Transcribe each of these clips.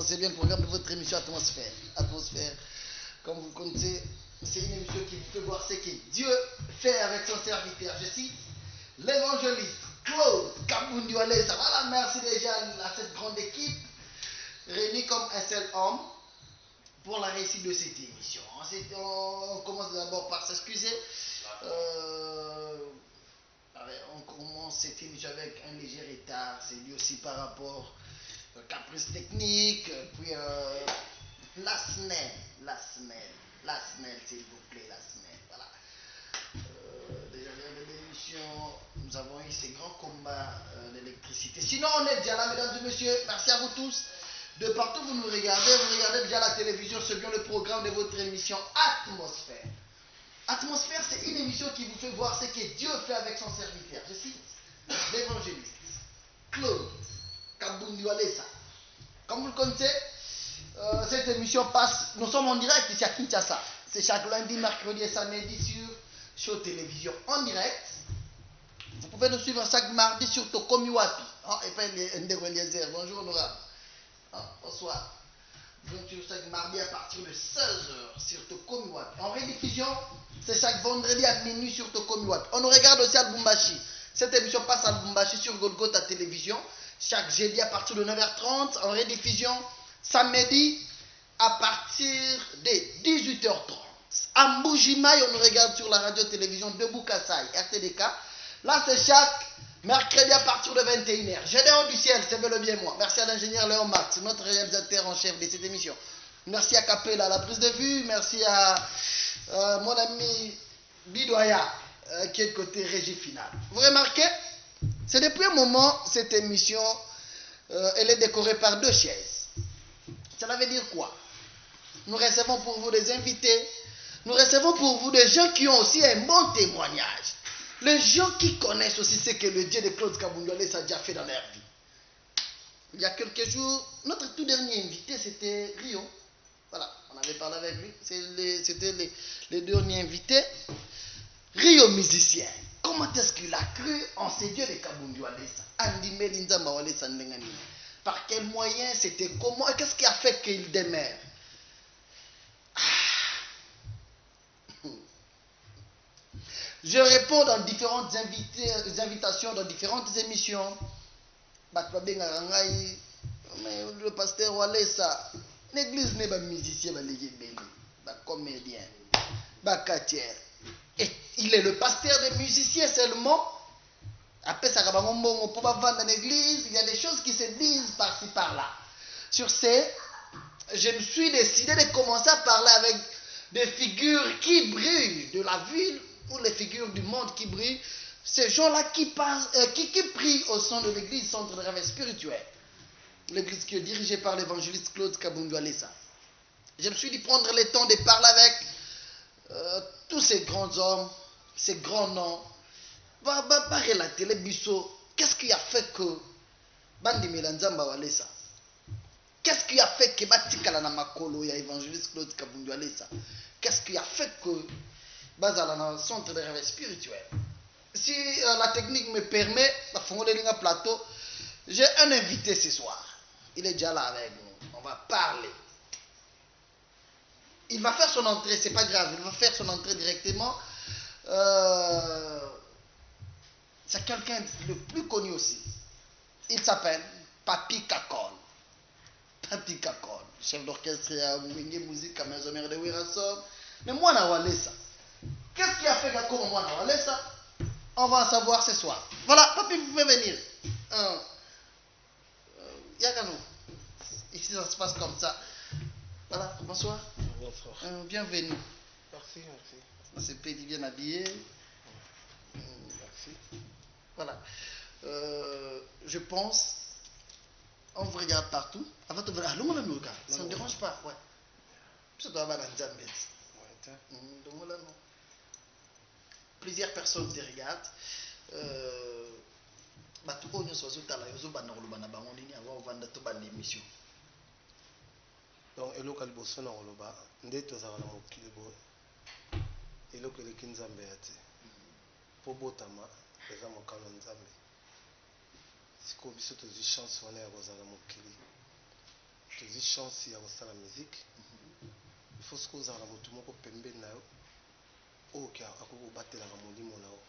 commencez bien le programme de votre émission Atmosphère. Atmosphère, comme vous connaissez, c'est une émission qui vous fait voir ce que Dieu fait avec son serviteur. Je cite l'évangéliste Claude Kabundiwale. Voilà, merci déjà à cette grande équipe réunie comme un seul homme pour la réussite de cette émission. Ensuite, on commence d'abord par s'excuser. On commence cette émission avec un léger retard. C'est dû aussi par rapport au caprice technique. Puis la SNEL, s'il vous plaît, la SNEL. Voilà. Déjà de l'émission, nous avons eu ces grands combats d'électricité. Sinon, on est déjà là, mesdames et messieurs. Merci à vous tous. De partout vous nous regardez, déjà la télévision, c'est bien le programme de votre émission Atmosphère. Atmosphère, c'est une émission qui vous fait voir ce que Dieu fait avec son serviteur. Je cite l'évangéliste Claude Kabundiwale. Comme vous le connaissez, cette émission passe, nous sommes en direct ici à Kinshasa. C'est chaque lundi, mercredi et samedi sur Show Télévision en direct. Vous pouvez nous suivre chaque mardi sur Tokomi Wapi. Et puis bonjour honorable. Bonsoir. Donc chaque mardi à partir de 16h sur Tokomi Wapi. En rediffusion, c'est chaque vendredi à minuit sur Tokomi Wapi. On nous regarde aussi à Lubumbashi. Cette émission passe à Lubumbashi sur Golgotha Télévision. Chaque jeudi à partir de 9h30. En rediffusion, samedi à partir de 18h30. À Mbujimaï, on nous regarde sur la radio-télévision de Bukassai, RTDK. Là, c'est chaque mercredi à partir de 21h. Gédéon du ciel, c'est bel et bien moi. Merci à l'ingénieur Léon Max, notre réalisateur en chef de cette émission. Merci à Capella à la prise de vue. Merci à mon ami Bidoya, qui est côté régie finale. Vous remarquez, c'est depuis un moment, cette émission, elle est décorée par 2 chaises. Cela veut dire quoi? Nous recevons pour vous des invités. Nous recevons pour vous des gens qui ont aussi un bon témoignage. Les gens qui connaissent aussi ce que le Dieu de Claude Kabundiwale a déjà fait dans leur vie. Il y a quelques jours, notre tout dernier invité, c'était Rio. Voilà, on avait parlé avec lui. C'était les derniers invités. Rio musicien. Comment est-ce qu'il a cru en ce Dieu de Kabundiwale? Par quel moyen? C'était comment? Et qu'est-ce qui a fait qu'il demeure? Je réponds dans différentes invitations, dans différentes émissions. Le pasteur Walesa, l'église n'est pas musicien, pas comédien, pas chrétien. Et il est le pasteur des musiciens seulement. Après ça, on peut pas vendre dans l'église. Il y a des choses qui se disent par-ci par-là. Sur ce, je me suis décidé de commencer à parler avec des figures qui brillent de la ville, ou les figures du monde qui brillent, ces gens-là qui prient au sein de l'église, centre de réveil spirituel. L'église qui est dirigée par l'évangéliste Claude Kabundiwale. Je me suis dit prendre le temps de parler avec tous ces grands hommes, ces grands noms. Va relater les bisous. Qu'est-ce qui a fait que Bandi Melanzamba Walesa? Qu'est-ce qui a fait que Batikala Namakolo et l'évangéliste Claude Kabundiwale? Qu'est-ce qui a fait que Bazala dans le centre de réveil spirituel? Si la technique me permet, la fonction plateau, j'ai un invité ce soir. Il est déjà là avec nous. On va parler. Il va faire son entrée, c'est pas grave. Il va faire son entrée directement. C'est quelqu'un le plus connu aussi. Il s'appelle Papi Kakol. Papi Kakol, chef d'orchestre à Wingé Musique à Maison Mère de Wirasom. Mais moi, na Walesa. Qu'est-ce qui a fait Kakol moi na Walesa? On va en savoir ce soir. Voilà, Papi, vous pouvez venir. Yakano. Ici, ça se passe comme ça. Voilà, bonsoir. Bonsoir. Bienvenue. Merci, merci. C'est petit bien habillé. Merci. Voilà. Je pense, on vous regarde partout. Avant de voir, ça ne dérange pas. Ouais. Ça doit avoir un Zambie. Plusieurs personnes te regardent. Donc, eloko liboso na oloba nde tozala na mokili boye eloko eleki nzambe ya te po botama eza mokano nzambe sikoyo biso tozwi chance wana ya kozala na mokili tozi chance ya kosala musique il faut ce kozala motu moko pembeni na yo oyo akoki kobatelaka molimo na yo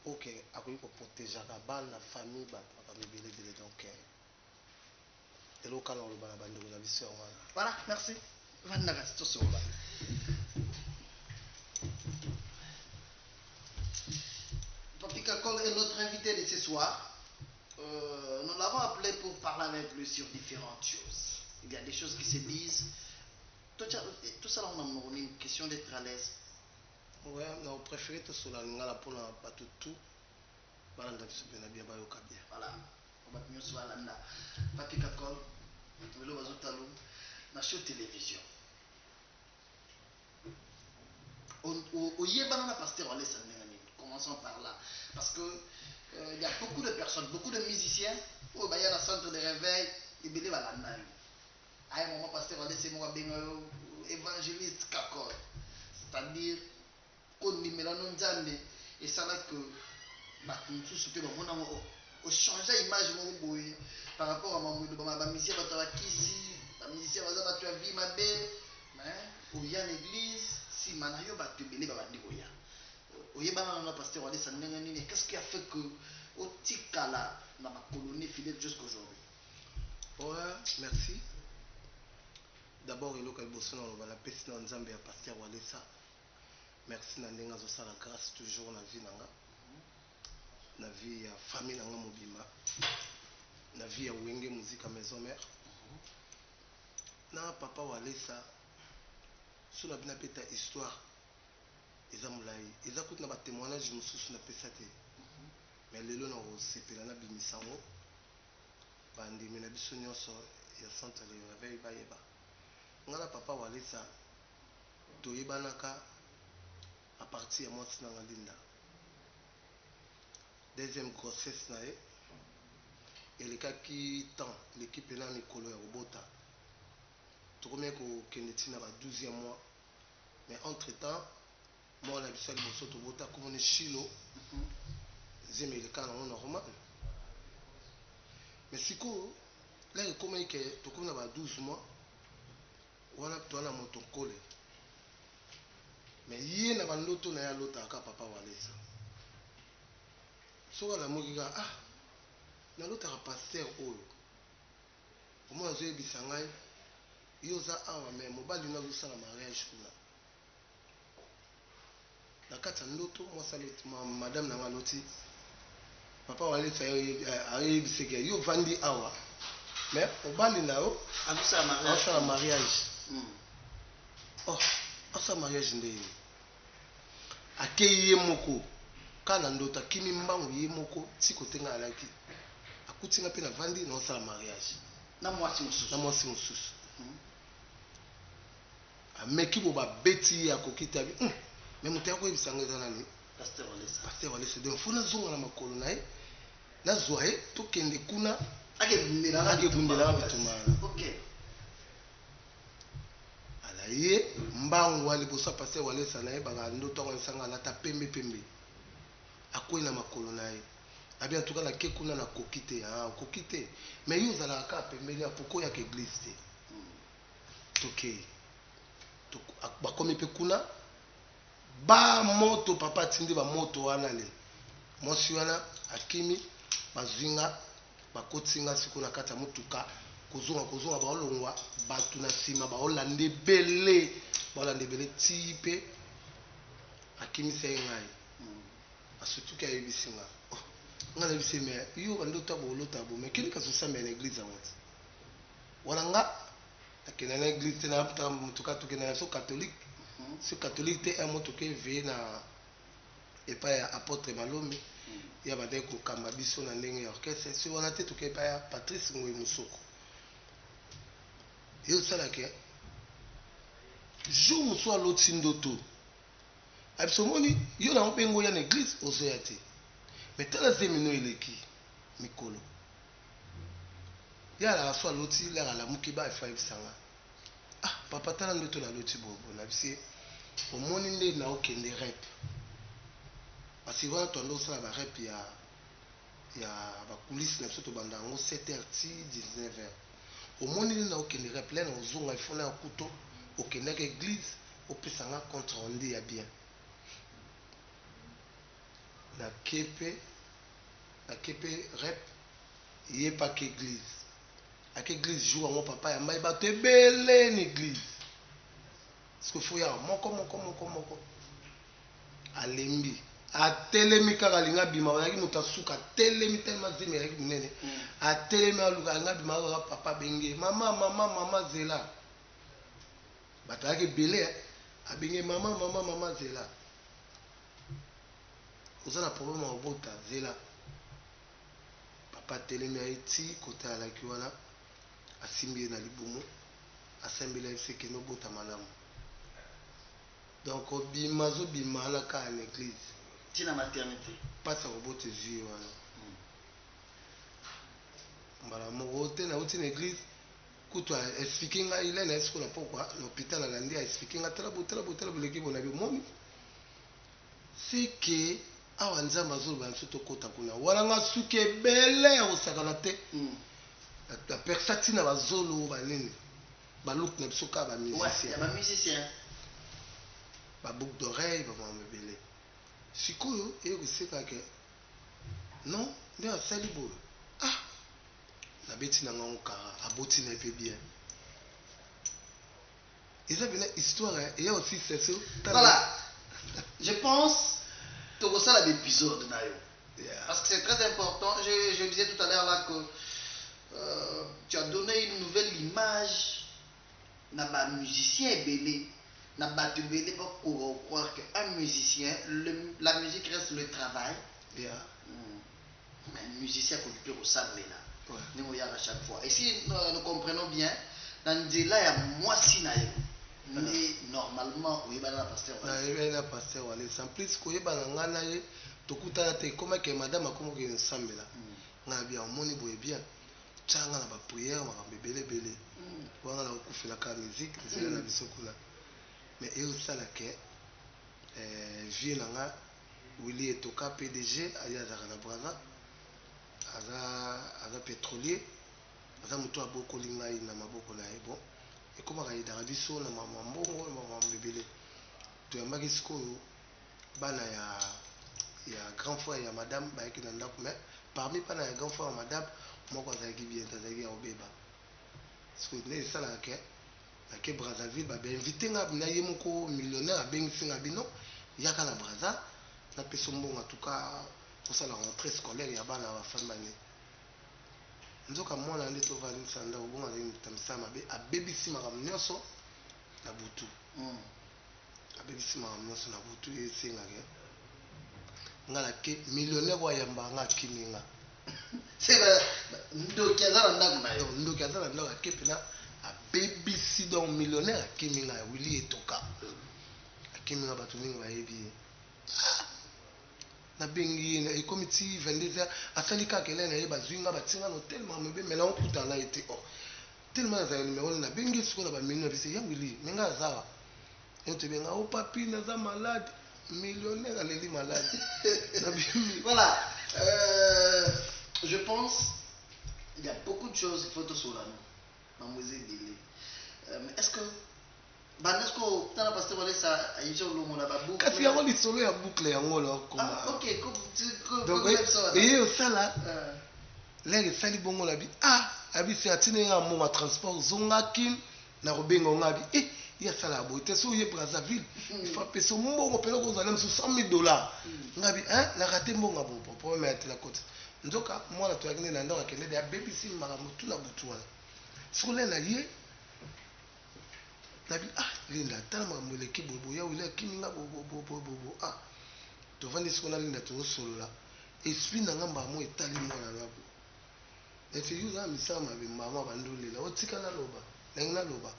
oyo akoki koprotegeaka bana famille bato makambo ebele donc eloko na oloba na bandeko na biso yango wana. Voilà, merci. Vandaka Sosoloba. Papi Kakol est notre invité de ce soir. Nous l'avons appelé pour parler avec lui sur différentes choses. Il y a des choses qui se disent. Tout ça, on a une question d'être à l'aise. Ouais, on préfère tout cela, on a pour pas tout. Voilà, on va mieux soit là. Papi Kakol, le Wazotalo, na show télévision. Au Yébana Pasteur Walès, commençons par là. Parce que il y a beaucoup de personnes, beaucoup de musiciens, au Bayana centre de réveil, ils believent à la naïve. À un moment, Pasteur Walès, c'est moi, évangéliste Kakol. C'est-à-dire, qu'on y met la non et ça là que, tout ce que l'on a au changer l'image par rapport à ma musicien, ma musicien, tu as vu ma belle, où il y a l'église, si manayo va te believe à la nivoya. Qu'est-ce qui a fait que au Tikala dans ma colonie fidèle jusqu'aujourd'hui? Ouais, merci. D'abord, il y a la peste dans Zambie à Pasteur Walesa. Merci Nandenga Zosa la grâce toujours na vie nanga. Na vie ya famille nanga mobima. Na vie ya Wenge musique à maison mère. Na papa Walesa. Sous la bina peta histoire. Eza mulai. Eza kout na ba témoignage mususu na pesa te. Mais lelo na o sepela na bimisango. Bandi mena biso nyonso ya centre le réveil bayeba. Ngala papa Walesa toyebanaka à partir de moi Linda. Deuxième grossesse nae et le cas qui tend l'équipe là Mikolo ya Robota. Tout comme ko Kenetina va 12e mois. Mais entre temps, moi on a vu ça le bosso Robota comme on est chilo. Zeme le cas normal. Mais si ko là comme que tout comme va 12 mois. On a toi na moto collé. Mais hier na bandoto na ya lota ka papa Walesa. So la mokiga na lota ka pasteur oyo. Comment je bisangai yoza awa mais mobali na zo sala mariage kuna. Na kata ndoto moi saloti madame na ngaloti. Papa Walesa ayi biseke yo vandi awa. Mais mobali na yo a mariage. Oh, asa mariage ndé. Akeye moko kana ndota kimi mbangu ye moko tiko tenga alaki akutinga pe na vandi na osala mariage na mwasi mususu ameki bo ba beti ya kokita bi mais mutu yako ebisanga eza nani Pasteur Walesa donc funa zonga na makolo na ye na zoe to kende kuna akebundela bitumana ye mbangu wali bosa Pasteur Walesa na ye banga ndoto ngo sanga na ta pembe akoyi na makolo na ye abi en tout cas na ke kuna na kokite kokite mais yo zala ka pembeli ya poko ya église te toke to bakomi pe kuna ba moto papa tindi ba moto wana le mosi wana akimi bazinga bakotinga siku na kata mutuka kozonga baolongwa batu na sima baolande bele tipe akimisa ye ngai asutuki ayebisinga nga na bise me yo bandota bolota bo mais kili kasosambela na église yango te wana nga akenda na église te na mutuka tokenda na so catholique te motuka eveye na epai ya apôtre Malombe ya bandeki kokamba biso na ndenge ya orchestre si wana te toke epai ya Patrice Ngoyi Musoko yo salake jour mosusu aloti ndoto abiso moni yo na mpe ngoya na église ozoya te mais tala zemino eleki mikolo ya la so aloti la lamuki ba efa ebisanga papa tala ndoto na loti bobo na bisi omoni nde na okende rep parce que wana tondo osala ba rep ya ba coulisse na biso tobanda yango 7h ti 19h omoni nini okendeka plein ozonga ifona ya kuto okendaka église opesanga contre rendu ya bien nakepe rep yepaka église aka église jour yango papa yambai bato ebele na église parceque fo yawa moko alembi atelemi kaka alinga bima bazalaki moto asuka atelemi telema zemi ezalaki monene atelemi aluka alinga bima kaka papa abenge mama zela bato azalaki ebele abenge mama zela oza na problème ya kobota zela papa atelemi aeti kota alaki wana asimbi ye na libumu asembeli ayebisi ekende obota malamu donc obima azobima wana kaka na église tina maternité mpasi ya kobota ezwi wana mbala moko te nauti na église kutu aexplike ngai ile na esikola pokwa na hôpital alandi aexplike ngai tala boleki bona biomoni seke awa nzambe azoloba biso tokota kuna wana nga suki ebele ya kosakana te apersa ntina bazolo banini baluki na biso kaka bamusicien baboucle d'oreille bamama ebele sikoyo eye kosekake non nde asali boyo nabeti na ngango kara aboti na epe bien eza pena histoire eya aussi seso voilà je pense tokosala d'épisode na yo parce que c'est très important je disais tout à l'heure là que tu as donné une nouvelle image na ba musicien ebele na bato ebele bakoko croire que un musicien la musique reste le travail mais un musicien akoki mpe kosambela ndenge oyaka chaque fois et si nous comprenons bien na nzela ya mwasi na yo nde normalement oyebana na pasteur nayebani na pasteur walesa en plus koyebana nga na ye tokutana te ekomaki madame akomoki nsambela ngai bia omoni boye bien tyanga na bapriere makambo ebelebele wanga na kokufelaka musique nzela na biso kuna mais eyosala ke vie na nga Willy Etoka PDG aye azalaka na braza aza pétrolier aza moto abokoli ngai na maboko na ye bon ekomaka yedaka biso na mbongo na makambo ebele toyambaki sikoyo bana ya grand frère ya madame bayaki na ndako mais parmi bana ya grand frère ya madame moko azalaki bien azalaki ya obeba sikoyo nde esalaka ke nake Brazzaville bainvite nga na ye moko millionnaire abengisi nga bino yaka na braza napesa mbongo atuka kosala rentrée scolaire ya bana bafami bane nzoka mwana nde tovandisa ndako bongo azali motamisa mabe abebisi makambo nyonso na butu esengake nga nake millionnaire wayamba nga akimi nga ndoki aza na ndako na yo ndoki aza na ndako ake mpena abebisi donc millionnaire akimi nga Willy Etoka akimi nga bato mingi bayebi ye nabengi ye ekomi ti 22h asali kaka elai na ye bazwi nga batinga na hotel makambo ebe mela okutana na ye te tellement nazala numero ne nabengi sikoyo na bamilio na biso ya Willy me nga azawa tobenga o papi naza malade millionnaire aleli malade voilà je pense il y a beaucoup de choses qu'il faut te soulager mademoiselle Délé mais est-ce que Banesco tana pasteur walesa ayiso longo na babuku kasi yango lisolo ya boucle yango la koma ok donc et osala lere sali bongo la bi abi se atine ya mo transport zongakin na robengo ngabi ya sala boite so ye Brazzaville il faut payer mbongo pelo ko zala $100,000 ngabi na raté mbongo bo problème ya la côte ndoka mwana to yakine na ndoko akende ya BBC makambo tuna butu wana solo na ye nabi linda tala makambo eleki bobo ya wile akimi nga bobo tovandi siko na linda tozosolola esprit na nga mbamo etali mwana nabo ete yuza misala mabe mbamo abandolela otika naloba nangi naloba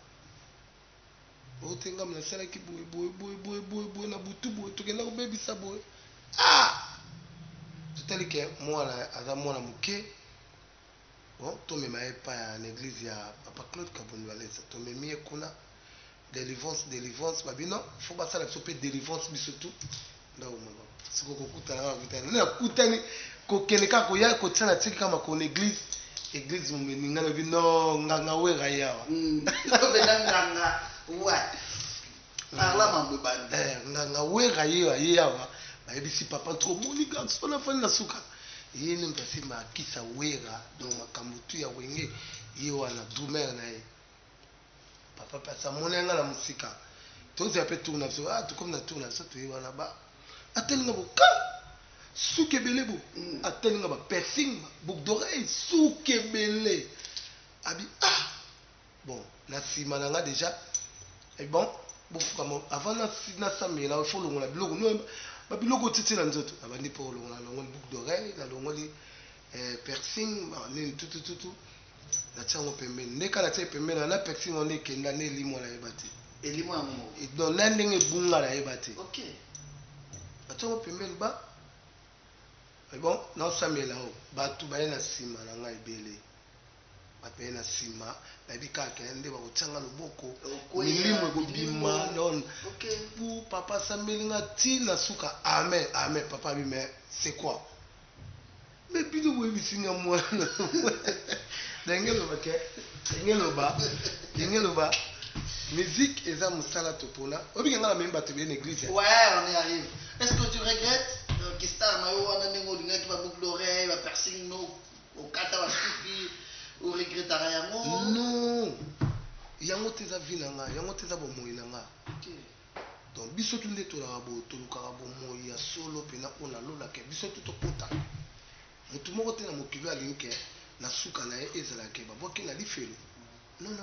otenga nasalaki boye na butu boye tokenda kobebisa boye totali ke mwana aza mwana moke bon tomema ye pa ya na église ya papa Claude Kabondi Walesa tomemi ye kuna délivrance babino faut basala biso mpe délivrance biso tu ndako moko siko kokutana nakutani kokende kaka koya kotia na tiki kama kona église église momeninga lobi no nganga wera yawa nganga ouais parla mambo bandi nganga wera yawa bayebisi papa trop moni garçon na fani na suka yene mpasi makisa wera donc makambo tu ya wenge ye wana dumer na ye papa pasa monenga na musika toza pe tourna so comme na tourna so to wana ba atelinga boka soukebele bo atelinga ba piercing boucle d'oreille soukebele abi bon na sima nanga déjà et bon bofuka mo avant na samela il faut longola biloko no ba biloko titi na nzoto abandi po longola boucle d'oreille na longoli piercing ni tout na tsango pembeni ndeka na tsaye pembeni na piercing on ekenda ne limo na yebati elimo ya momo donc na ndenge bunga na yebati OK na tsango pembeni ba bon na samela o batu ba na sima na ngai ebele bape na sima bayebi kaka nde bakotianga loboko milimo ekobima don pour papa sambelinga ti na suka amen papa bi mais c'est quoi mais bino boyebisinga mwana ndenge loba musique eza mosala topona obiki nga na memi bato ebele na église ouais on y arrive. Est-ce que tu regrettes que star na yo wana ndenge olingaki ba boucle d'oreille ba piercing no okata basuki oregretaka yango? Non, yango te eza vi na nga, yango te eza bomoi na nga. Donc biso tu nde tolaka boye tolukaka bomoi ya solo mpe na oyo nalolaka biso tu tokota motu moko te na mokili alingi ke na suka na ye ezalaka babwaki na lifelo. Non,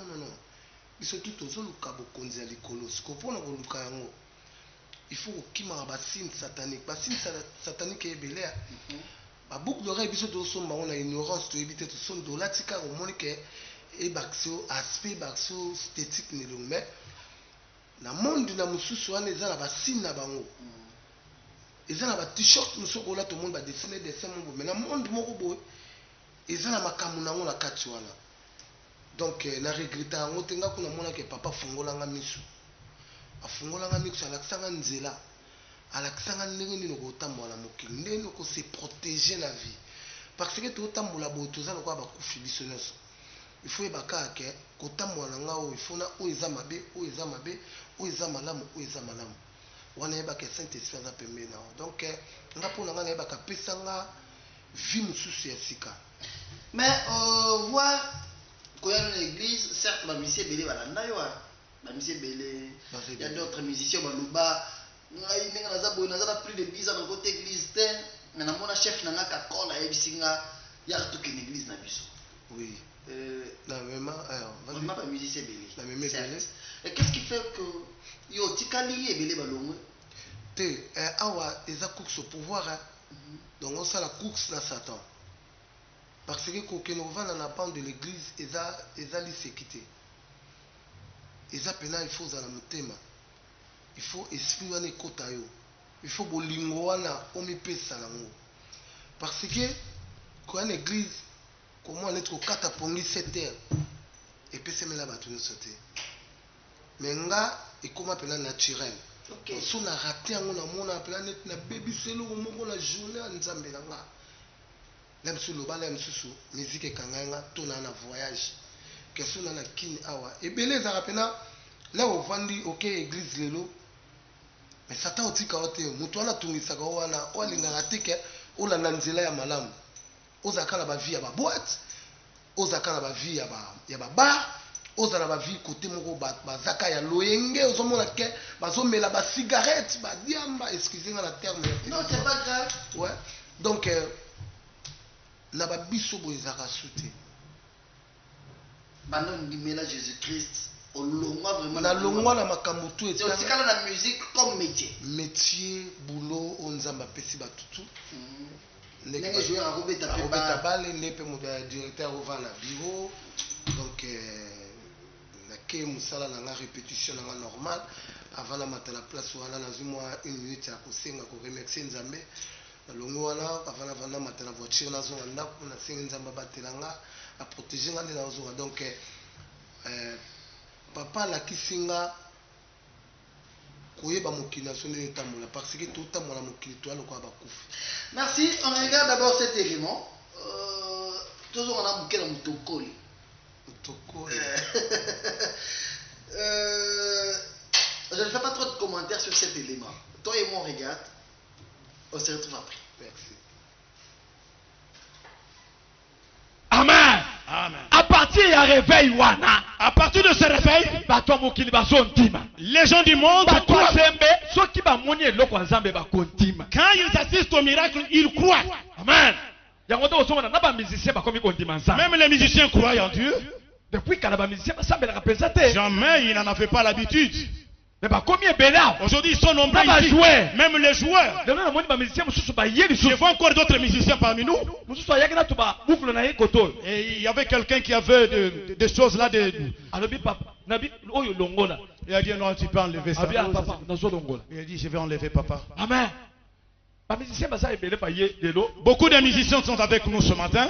biso tu tozoluka bokonzi ya likolo siko mpona koluka yango il faut kokimaka basine satanique ebele ya baboucle d'oreille biso tosomba ngo na ignorance toyebi te tosombi tolati kaka omoni ke ebakisio aspect bakisio esthétique nelongo mais na monde na mosusu wana eza na basine na bango eza na bat-shirt mosusu kolata omoni badesine dessin moko mais na monde moko boye eza na makambo nango na kati wana donc na regreta yango te nga kuna monaka papa afungolanga miso alakisanga nzela alakisanga ndenge nini okotambola na mokili ndenge okose protéger la vie parce que totambola boye toza lokola bakufi biso nyonso il faut yeba kaka ke kotambola na nga oyo il faut na oyo eza mabe oyo eza mabe oyo eza malamu oyo eza malamu wana yebaka saint esprit aza pembeni nao donc nga mpo na nga nayebaka apesanga vie mosusu ya sika mais voir koyana na église certes bamisi ebele balanda yo bamisi ebele il y a d'autres musiciens baloba ngai ndenge naza boye naza na plus de 10 ans na kote église te mais namona chef na nga kakol ayebisi nga yaka tokende église na biso oui na mema vraiment bamusicien ebele na mema ebele et qu'est-ce qui fait que yo tikali ebele balongwe te awa eza course au pouvoir donc osala course na satan parce que kokende kovanda na bande de l'église eza liseki te eza pena il faut ozala motema il faut esprit wana ekota yo il faut bolingo wana omipesa nango parce que koya na église komona neti kokata pongi 7 heures epesemela bato nyonso te me nga ekoma pena naturel so na rate yango namona pena neti nabebisa eloko moko na journée ya nzambe na nga na mosusu lobala ya mosusu musike ekanga nga to na na voyage keso na na kini awa ebele ezalaka pena la ovandi oke église lelo mais satan otika o te moto wana atungisaka o wana o alingaka te ke olanda nzela ya malamu ozalaka na bavie ya baboite ozalaka na bavie ya babar ozala na bavie kote moko bazaka ya loyenge ozomona ke bazomela basigarette badiamba excuse nga na terme non c'est pas grave ouais donc na babiso boye ezalaka su te bando ndimela Jésus-Christ olongwa vraiment na longwa na makambo tu etikala na musique comme métier boulot o nzamba pesi batutu ndenge jouer akobeta pe bale nde pe moto ya directeur ova na bureau donc nake mosala na nga répétition na nga normal avant na mata na place wana nazwi mwa 1 minute ya kosenga koremercie nzambe nalongo wana avant na mata na voiture nazonga ndako nasengi nzambe abatela nga aprotéger nga nde nazonga donc papa alakisi nga koyeba mokili na so ndenge etambola parce que totambola mokili toya lokola bakufi. Merci, on regarde d'abord cet élément. Toujours on a mouké dans Moutokoli. Je ne fais pas trop de commentaires sur cet élément. Toi et moi on regarde. On se retrouve après. Merci. Amen. Amen. À partir du réveil, wana. À partir de ce réveil, les gens du monde, quand ils assistent au miracle, ils croient. Amen. Même les musiciens croient en Dieu. Depuis Jamais ils n'en avaient pas l'habitude. mais combien Aujourd'hui, ils sont nombreux ici. Même les joueurs. Je vois encore d'autres musiciens parmi nous. Et il y avait quelqu'un qui avait des choses là. Il a dit non, tu peux enlever ça. Il a dit je vais enlever papa. Amen. Beaucoup de musiciens sont avec nous ce matin.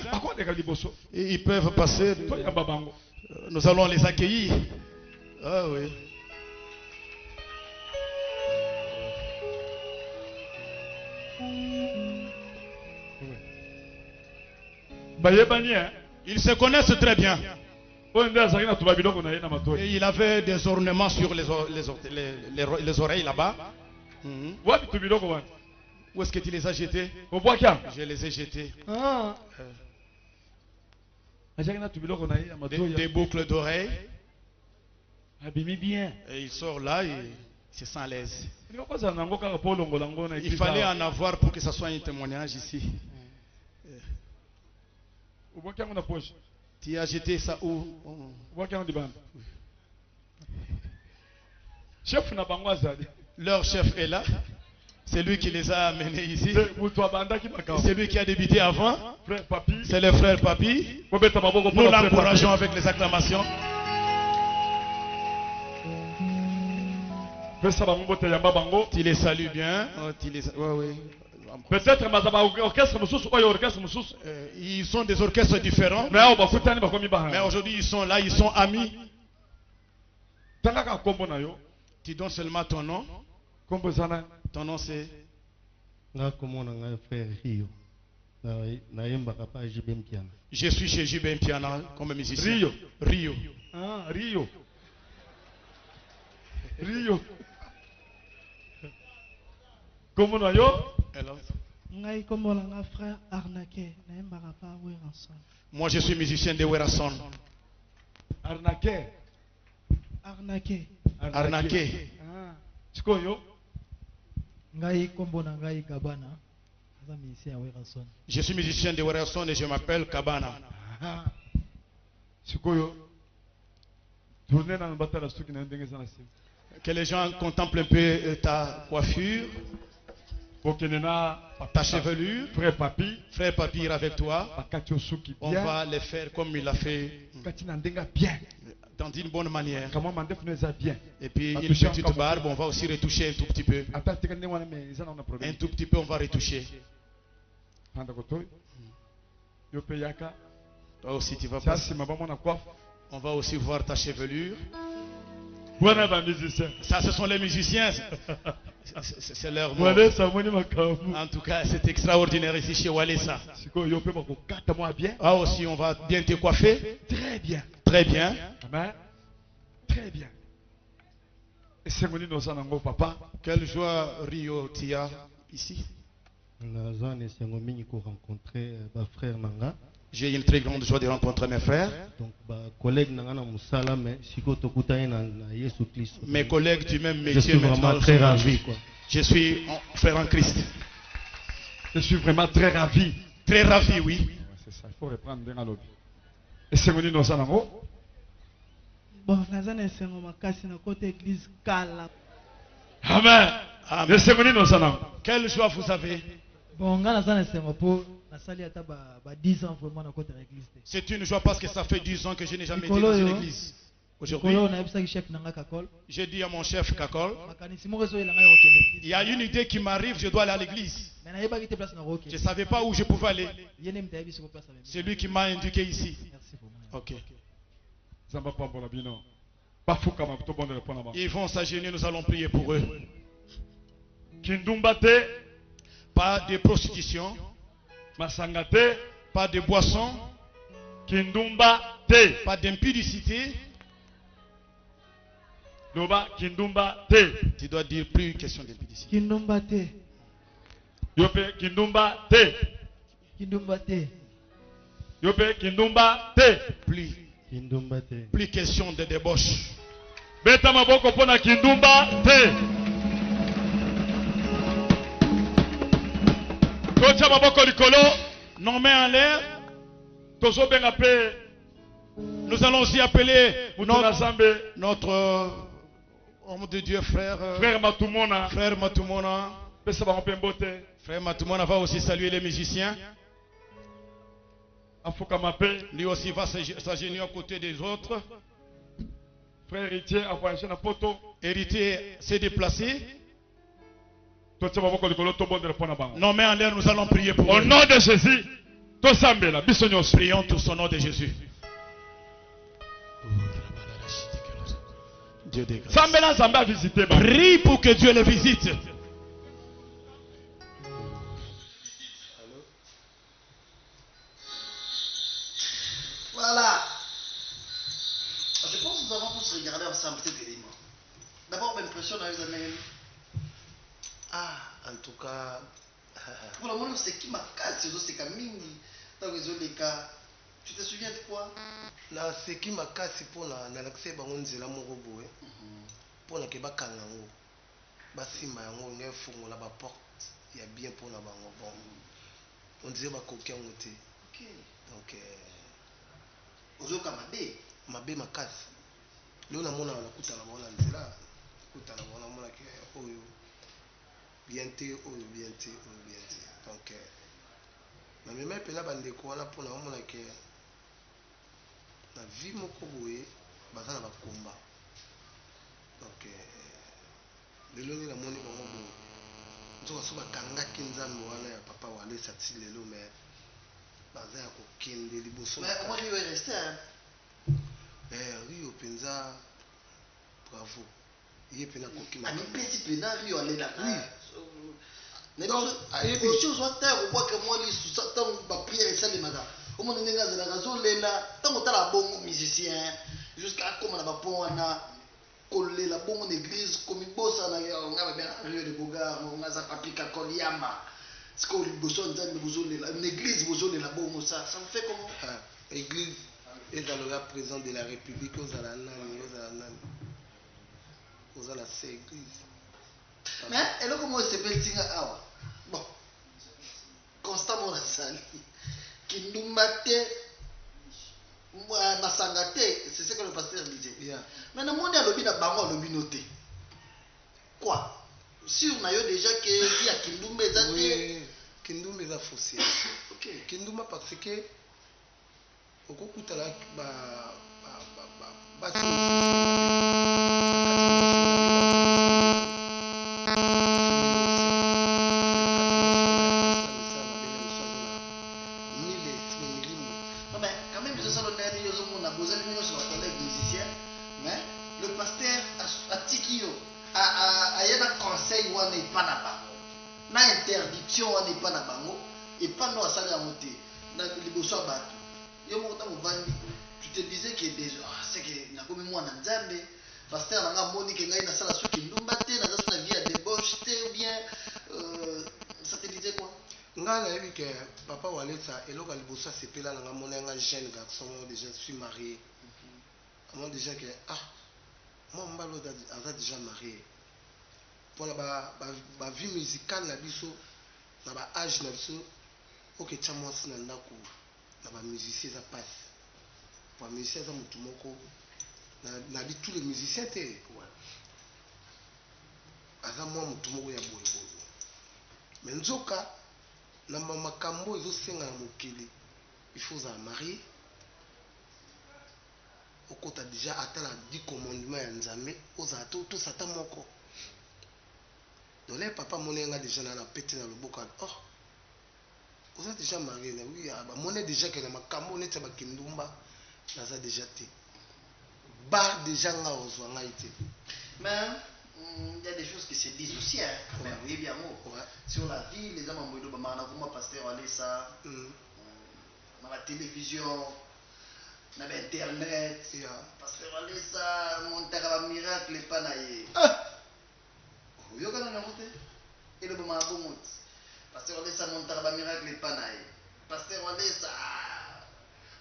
Et ils peuvent passer. Nous allons les accueillir. Ah oui. Ils se connaissent très bien. Et il avait des ornements sur les oreilles là-bas. Où est-ce que tu les as jetés? Je les ai jetés. Des boucles d'oreilles. Et il sort là et il se sent à l'aise. Il fallait en avoir pour que ça soit un témoignage ici. Tu as jeté ça où? Leur chef est là. C'est lui qui les a amenés ici. C'est lui qui a débuté avant. C'est le frère Papi. Nous l'encourageons avec les acclamations. Tu les salues bien. Peut-être ils sont des orchestres différents. Mais aujourd'hui ils sont là, ils sont amis. Tu donnes seulement ton nom. Ton nom c'est je suis chez JB Mpiana comme musicien. Rio. Ah, Rio. Rio. Comment on Moi je suis musicien de Werason. Arnaqué. Arnaqué. Ah. Chikoyo. Je suis musicien de Werason et je m'appelle Kabana. Chikoyo. Que les gens contemplent un peu ta coiffure, ta chevelure. Frère Papi ira avec toi. On va les faire comme il a fait, dans une bonne manière. Et puis une petite barbe, on va aussi retoucher un tout petit peu. Un tout petit peu, on va retoucher. Toi aussi, tu vas passer. On va aussi voir ta chevelure. Ça, ce sont les musiciens. C'est leur mot. En tout cas, c'est extraordinaire ici chez Walesa. Ah aussi, on va bien te coiffer. Très bien. Très bien. Amen. Très bien. Et c'est mon papa. Quelle joie Rio Tia ici. J'ai une très grande joie de rencontrer mes frères. Mes collègues du même métier. Je suis vraiment très ravi. Je suis frère en Christ. Je suis vraiment très ravi. Très ravi, oui. C'est ça, il faut reprendre bien à l'autre. Et c'est mon innocent. Bon, c'est mon côté église Kala. Amen. Amen. Et c'est mon innocent. Quelle joie vous avez. Bon, c'est une joie parce que ça fait 10 ans que je n'ai jamais été dans une église. Aujourd'hui, j'ai dit à mon chef Kakol, il y a une idée qui m'arrive, je dois aller à l'église. Je ne savais pas où je pouvais aller. C'est lui qui m'a indiqué ici. Ok. Ils vont s'agenouiller, nous allons prier pour eux. Pas de prostitution, pas de boisson, Kindumba te. Pas d'impudicité. Loba Kindumba te. Tu dois dire plus question d'impudicité. Kindumba te. Yope Kindumba te. Kindumba te. Yope Kindumba te. Plus. Kindumba te. Plus question de débauche. Beta maboko pona Kindumba te. Kocha maboko likolo. Non, mais en l'air. Tozo benga pe. Nous allons aussi appeler Mutuna Zambe. notre homme de Dieu, frère. Frère Matumona. Frère Matumona. Pesa ba mbote. Frère Matumona va aussi saluer les musiciens. Afoka mape. Lui aussi va s'agenouiller à côté des autres. Frère héritier a voyagé na poto. Héritier s'est déplacé. Tocha maboko likolo to bondela pona bango. Non, mais en l'air, nous allons prier pour Au eux. nom de Jésus. To sambela biso nyonso. Prions tous au nom de Jésus. Dieu des grâces. Sambela Zambé a visité ba. Prie pour que Dieu les visite. Voilà. Je pense que nous avons tous regardé ensemble cet élément. D'abord, l'impression dans les années. Ah, en tout cas. Pour le moment, c'est qui m'a cassé, c'est Kamini. Dans les cas. Tu te souviens de quoi? Na seki makasi mpona nalakisa bango nzela moko boye mpona ke bakanga yango basimba yango ngai fungola baporte ya bien mpona bango bon on dirait bakoki yango te donc ozoka mabe makasi lelo namona nakutana bango na nzela kutana bango namonaki oyo bien te oyo bien te oyo bien te donc namema mpena bandeko wana mpona bamonaki na vie moko boye baza na bakomba donc lelo nde namoni bango boye nzoka so bakangaki nzambe wana ya papa walesa ti lelo me baza ya kokende liboso rio mpenza bravo ye mpe nakoki amipesi mpena rio alelaka osi ozwa ntango kobwaka mwa lisusa ntango bapriere esalemaka omona ndenge azalaka azolela ntango otala bongo musicien jusqu'à akoma na bapon wana kolela bongo na église komibosana nga babengaka rio de bogar ngo aza papika koliama sikoyo liboso ya nzambe bozolela na église bozolela bongo ça me fait comment église ezaloya président de la république ozala nani ozala se église mais eloko mo esepeli ntinga awa bon constant mo nasali kindumba te masanga te c'est ce que le pasteur disait mais namoni alobi na bango alobi no te quoi sur na yo déjà que ya kindumba eza te kindumba eza faussé kindumba parce que okokutana le pasteur atiki yo aya na conseil wana epa na bango na interdiction wana epa na bango epa no asali yango te na liboso ya bato yo moko ntango ovandi tu te disais que déjà c'est que nakomi mwana nzambe pasteur nanga moni ke ngai nasala soki ndumba te naza so na vie ya débauche te ou bien ça te disait quoi? ngai nayebi ke papa walesa eloko ya liboso asepela nanga mona yanga jeune garçon déjà je suis marié amon déjà que moi mbalo aza déjà marié mpona bavie musicale na biso na baage na biso oketya mwasi na ndako na bamusicien eza pasi bamusicien eza motu moko nabi tous les musiciens te aza mwa motu moko ya boyeboye me nzoka na makambo ezosenga na mokili il faut ozala marié okota déjà atala 10 commandement ya nzambe ozala to sata moko dole papa mone nga déjà na pete na loboko oza déjà marié na oui bamone déjà ke na makambo neti ya bakindumba naza déjà te bar déjà nga ozwa ngai te mais il y a des choses qui se disent aussi quand même oui bien sur la vie les hommes ont dit bamana kuma pasteur aller ça na la télévision na internet pasteur Walesa montaka ba miracle pa na ye yo kana na mote ele bo mabongo pasteur Walesa montaka ba miracle pa na ye pasteur Walesa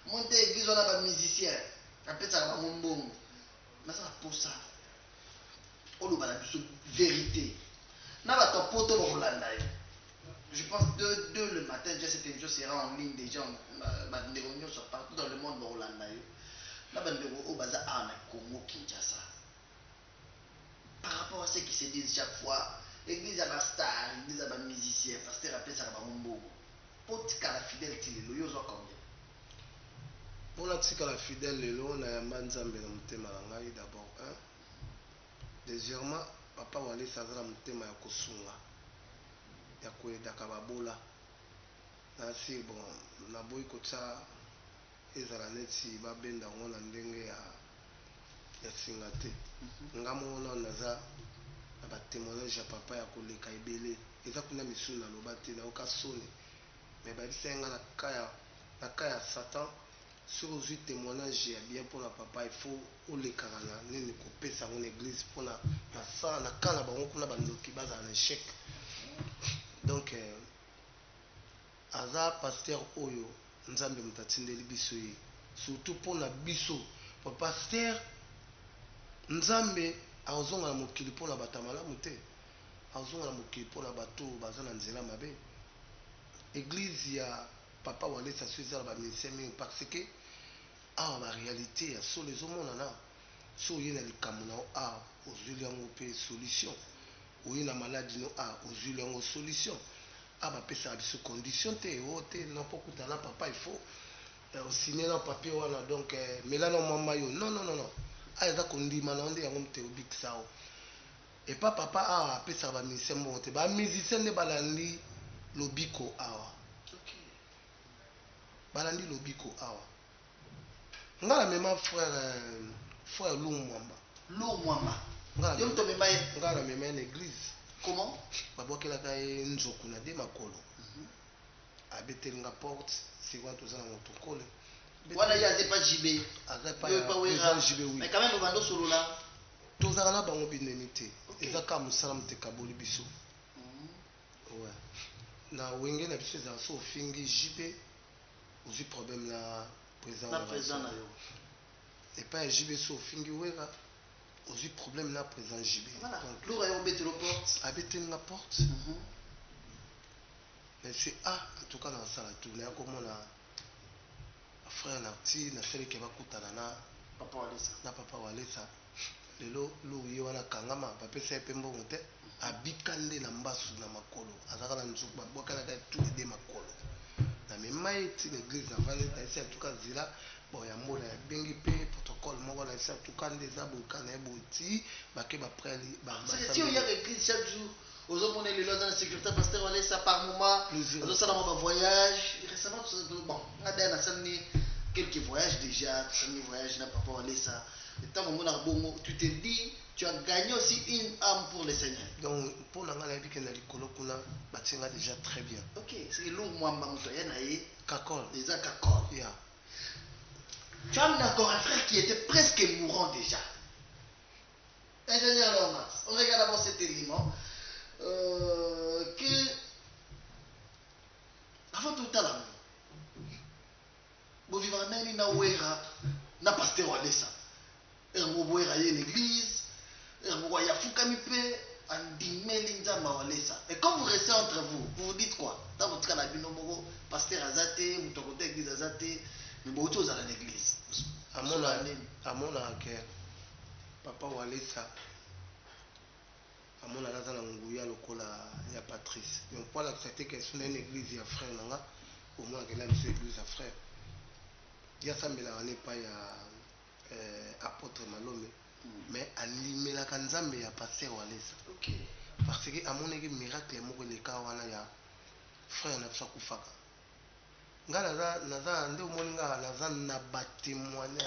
monte église na ba musicien apesa ba mombongo na ça pour ça on doit la vérité na ba to poto ba kolanda ye. Je pense de le matin, déjà cette émission sera en ligne déjà. Les réunions sont partout dans le monde. Là, au bazar à Congo, Kinshasa. Par rapport à ce qui se dit chaque fois, l'église a ma star, l'église a ma musicien, pasteur appelle ça ma mambo. Pour la fidélité, le yo zo combien? Pour la fidèle, on a un manzambe dans le thème d'abord. Deuxièmement, papa Wale Sazara dans le thème à Kosunga. Ya koyedaka babola nasi bon na boyi kotya ezala neti babenda yango na ndenge ya singa te nga mona naza na batémoignage ya papa ya koleka ebele eza kuna misuni naloba te nayoka soni me bayebisa nga na ka ya satan soki ozwi témoignage ya bien mpona papa il faut olekaka na nini kopesa yango na église mpona na ka na bango kuna bandoki bazala na échec. Donc, aza pasteur oyo nzambe mutatindeli biso ye surtout pour na biso pour pasteur nzambe azonga na mokili pour na batamala mute azonga na mokili pour na bato baza na nzela mabe église ya papa Wale Sasu eza ba ministère mingi parce que ba réalité ya so les hommes na so yena likambo na ozuli yango pe solution. Oui, la maladie no aux yeux en solution. Bapesa biso condition te non pas que là papa il faut signer un papier voilà donc mais là non maman yo non eza kondima na onde yango mte obik sao et pas papa apesa ba musicien bon te ba musicien ne balandi lobiko awa balandi lobiko awa ngala même frère Lumwamba ngala même une église. Comment? Babokelaka ye nzoku na de makolo abetelinga porte sikwa tozana motokole wana ye aze pas JB aza pa ya JB oui mais quand même bando solo là tozala na bango bineni te eza ka mosala muteka boli biso ouais na wenge na biso ezala so ofingi JB ozwi problème na président na yo et pas ya JB so ofingi wera ozwi problème na président JB donc lourd ayo bete le porte abete la porte mais c'est en tout cas dans ça tourner comme on a frère Narti na fele ke bakutana na papa Walesa lelo lo yewana kangama bapesa pembo mote abikande na mbasu na makolo azaka na nzuku babokana ka tous les deux makolo na mema eti l'église na valeta esi en tout cas zila bon ya mbona ya bengi pe protocole moko na esi en tout cas ndeza bokana ya boti bake bapreli si on y a l'église chaque jour aux hommes on est les lois dans la sécurité pasteur Walesa par moment aux autres ça dans voyage récemment bon on a sani quelques voyages déjà premier voyage n'a pas Walesa et tant que bon tu te dis tu as gagné aussi une âme pour le Seigneur. Donc pour la maladie que na likolo kuna batinga déjà très bien. OK, c'est lourd moi mbamutoya naé kakol. Déjà kakol. Yeah. Tu as encore un frère qui était presque mourant déjà. Ingénieur Lomas, on regarde d'abord cet élément que avant tout temps là bon vivant nani na wera na pasteur Walesa. Vous voyez l'église, vous voyez Fukami Pe, Andimeli Nzamba Walesa. Et quand vous restez entre vous, vous dites quoi? Dans votre cas, la binomo, pasteur Azate, vous tombez l'église Azate, mais vous êtes à l'église. À mon avis, papa Walesa, à mon avis, dans Ngouya, il y a Patrice. Donc, pour l'accepter que c'est une église, il y a frère, au moins, il y a une église à frère. Il y a ça, mais là, on n'est pas apôtre Malome mais alimelaka nzambe ya pasteur Walesa parce que amonaki miracle moko eleka wana ya frère na biso akufaka nga naza nde omoni nga naza na batémoignage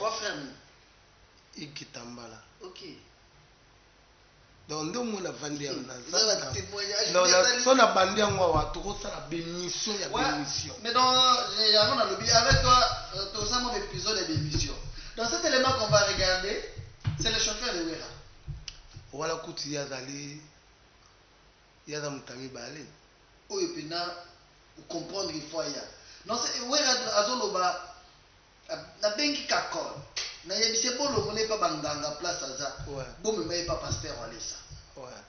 ikitambala donc nde omoni navandi so na bandi yango awa tokosala bémission ya bémission mais donc yango nalobi avec toi tous un épisode d'émission. Dans cet élément qu'on va regarder, c'est le chauffeur de Wera. Voilà, écoute, il y a Dali, il y a Damutami Balé. Oui, et puis là, comprendre il faut y a. Non, c'est Wera Azoloba, na bengi kakol. Na yebise bolo mone pas banganga place aza. Bon me met pas pasteur Walesa. Ouais.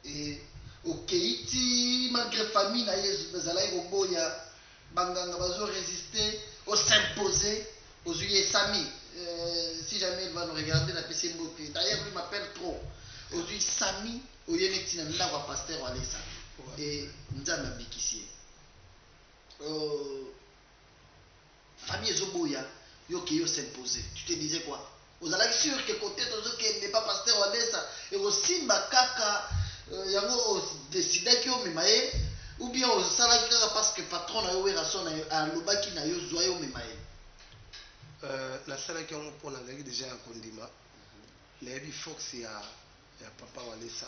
Et au Keiti, malgré famille na yezu bazalai oboya banganga bazo résister, au s'imposer aux Sami. Si jamais il va nous regarder la PC Mbote. D'ailleurs, il m'appelle trop. Aux Sami, au Yenetina, nous avons pasteur Walesa. Et nous avons Bikissi. Famille Zoboya, yo s'imposer. Tu te disais quoi? Vous allez sûr que côté de ceux qui n'est pas pasteur Walesa, et aussi Bakaka, yango décidé que vous m'aimez, ou bien aux salariés parce que patron a eu raison à l'obaki na yo zoyo m'aimez. La salle qui on a déjà à Kondima, les Fox et Papa Walesa,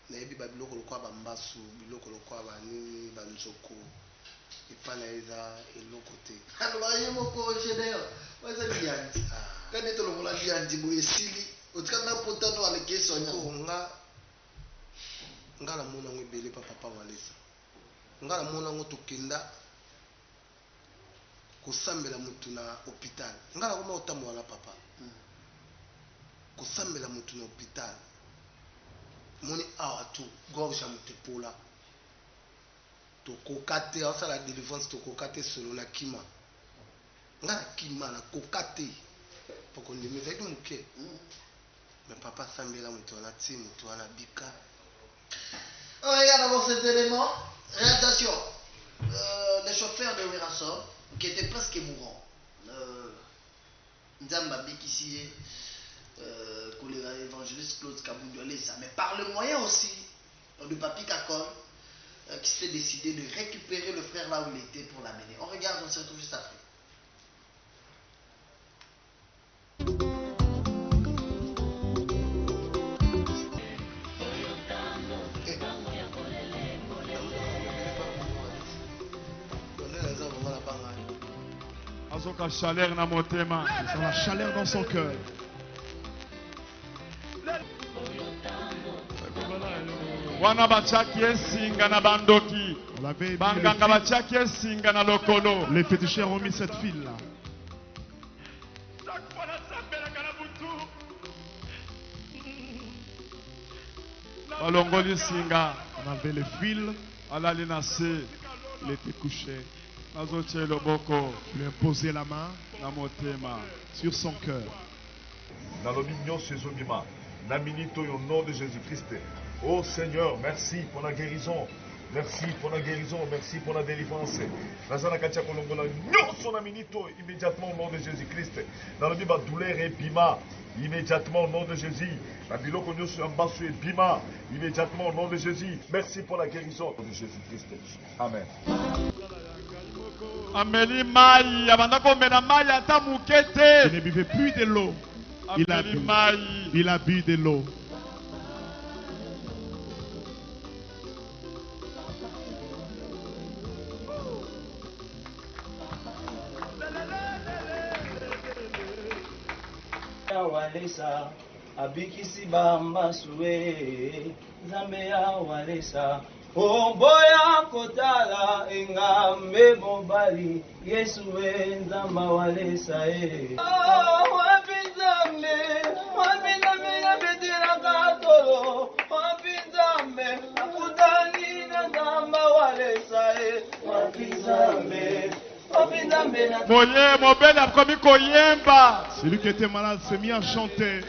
les Babiloko le quoi Bambasu, Biloko le quoi Bani, Banzoko, et Panaïda et l'autre côté. Alors, il y a mon projet d'ailleurs. Moi, c'est bien. Quand on est dans le monde, il y a un petit Sili. Au cas où on a dans les questions, on a la mona belé Papa Walesa. On a la mona Tokenda. Kosambela mutu na hôpital ngala koma otambo wala papa kosambela mutu na hôpital moni awa tu gorge mutu pola to kokate asa la délivrance to kokate solo na kima ngala kima na kokate poko ndimeza itu muke mais papa sambela mutu na ti mutu na bika. Regarde d'abord cet élément. Réalisation. Le chauffeur de Werason qui était presque mourant. Nzamba Bikissi, évangéliste Claude Kabundolesa. Mais par le moyen aussi de Papi Kakol, qui s'était décidé de récupérer le frère là où il était pour l'amener. On regarde, on se retrouve juste après. Chaleur dans mon thème. C'est la chaleur dans son cœur. Wana bachaki esinga na bandoki. Banganga bachaki esinga na lokolo. Les féticheurs ont mis cette file là. Balongoli singa. On avait les fils. Alali nase. Il était couché. Lui imposer la main sur son cœur. Dans l'opinion chez Zobima, Naminito au nom de Jésus-Christ. Oh Seigneur, merci pour la guérison. Merci pour la guérison, merci pour la délivrance. Immédiatement au nom de Jésus-Christ. Dans le Bible, douleur et bima. Immédiatement au nom de Jésus. La biloko sur Ambassou et bima. Immédiatement au nom de Jésus. Merci pour la guérison de Jésus-Christ. Amen. Il ne buvait plus de l'eau. Il a bu de l'eau. Walesa abikisi bambasue Nzambe ya Walesa Omboya kotala engambe mobali Yesu Nzamba Walesa wapi Nzambe na betera katolo wapi Nzambe akutani na Nzamba Walesa wapi Nzambe. Celui qui était malade s'est mis à chanter.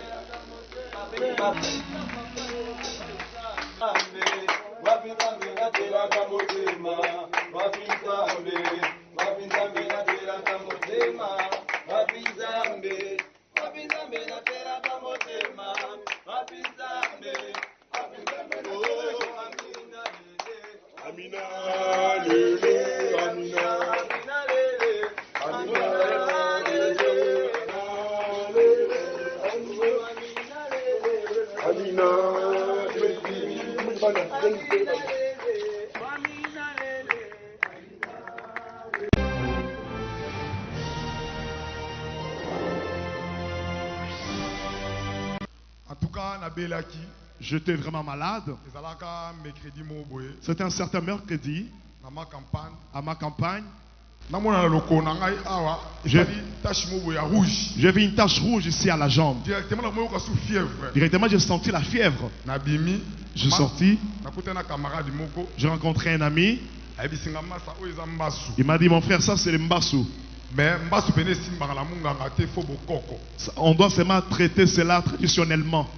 J'étais vraiment malade. C'était un certain mercredi à ma campagne. J'ai vu une tache rouge ici à la jambe. Directement, j'ai senti la fièvre. Je suis sorti. J'ai rencontré un ami. Il m'a dit, mon frère, ça c'est le mbassou. On doit seulement traiter cela traditionnellement.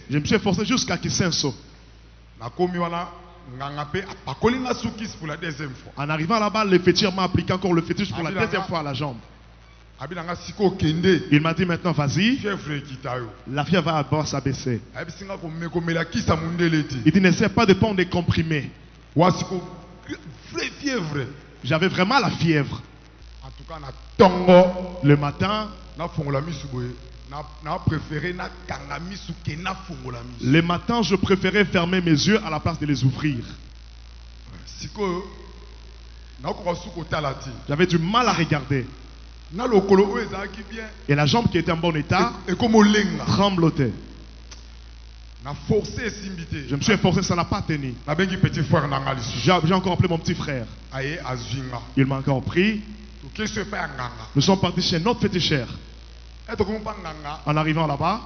Je me suis forcé jusqu'à Kisenso. En arrivant là-bas, le féticheur m'a appliqué encore le fétiche pour la deuxième fois à la jambe. Il m'a dit maintenant, vas-y, la fièvre va d'abord s'abaisser. Il dit, n'essaie pas de prendre des comprimés. J'avais vraiment la fièvre. Le matin, je préférais fermer mes yeux à la place de les ouvrir. J'avais du mal à regarder. Et la jambe qui était en bon état tremblotait. Je me suis efforcé, ça n'a pas tenu. J'ai encore appelé mon petit frère. Il m'a encore pris. Nous sommes partis chez notre féticheur. En arrivant là-bas,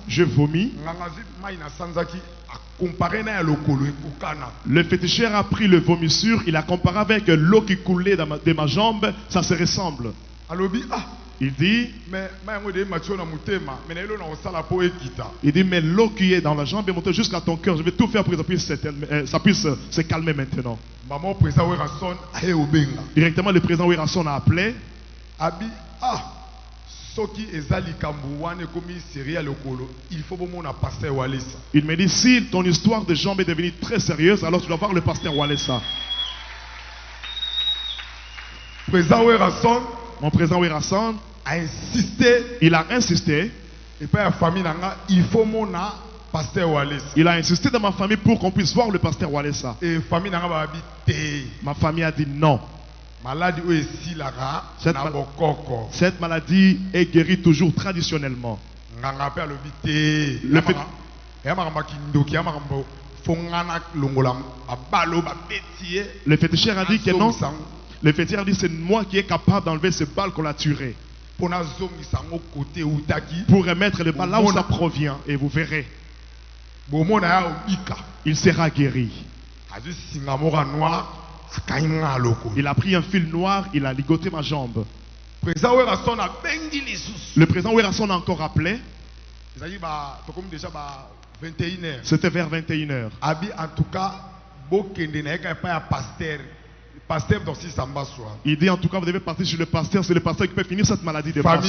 je vomis. Le féticheur a pris le vomissure, il a comparé avec l'eau qui coulait de ma jambe, ça se ressemble. Il dit, mais l'eau qui est dans la jambe est montée jusqu'à ton cœur. Je vais tout faire pour que ça puisse se calmer maintenant. Directement, le président Werason a appelé. Il me dit, si ton histoire de jambe est devenue très sérieuse, alors tu dois voir le pasteur Walesa. Mon président Werason a insisté. Il a insisté. Il a insisté dans ma famille pour qu'on puisse voir le pasteur Walesa. Ma famille a dit non. Cette maladie est guérie toujours traditionnellement. Le féticheur a dit que non. Le féticheur a dit c'est moi qui est capable d'enlever ce bal qu'on a tué. Pour remettre le bal là où ça provient. Et vous verrez. Il sera guéri. Il a pris un fil noir, il a ligoté ma jambe. Le président Werason a encore appelé. C'était vers 21h. En tout cas, il dit en tout cas vous devez partir sur le pasteur. C'est le pasteur qui peut finir cette maladie de la